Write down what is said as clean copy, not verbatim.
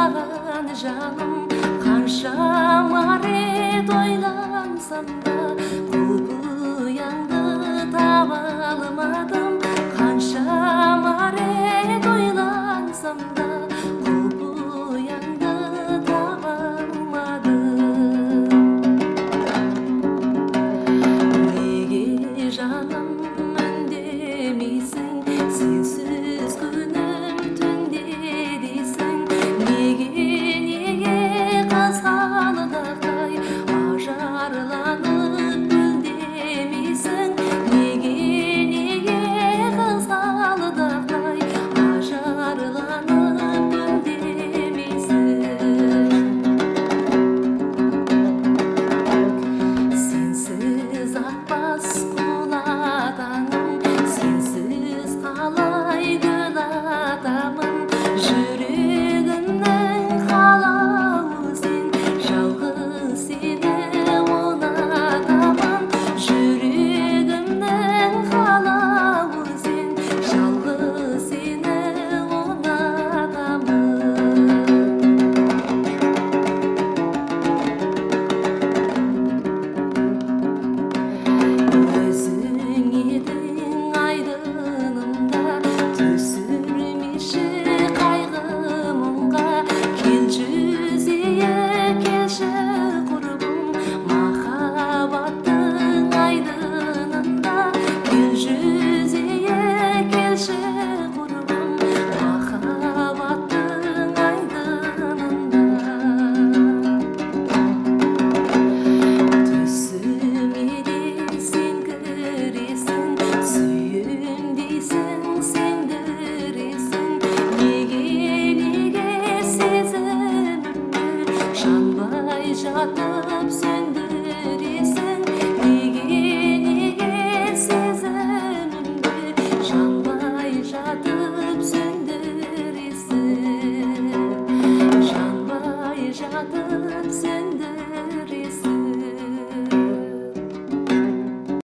саған жаным, қаншама рет ойлансам да құпияңды таба алмадым. Қаншама рет ойлансам да құпияңды таба алмадым. Неге жаным үндемейсің, сенсіз күнім түнде дейсің? Неге қызғалдақтай ажарланып гүлдемейсің? Неге қызғалдақтай ажарланып гүлдемейсің? Сенсіз атпас құлатаным, сенсіз қалай гүл атамын. Жүрегімнің қалауы сен, жалғыз сені ұнатамын. Жүрегімнің қалауы сен, жалғыз сені ұнатамын. Өзің едің айдынымда, түсірмеші қайғы мұңға. Келші үзейік, келші құрбым, махаббаттың айдынында. Келші үзейік, келші құрбым, махаббаттың айдынында. Түсіме де сен кіресің, сүйем дейсің, сендіресің. Неге сезімімді жанбай жатып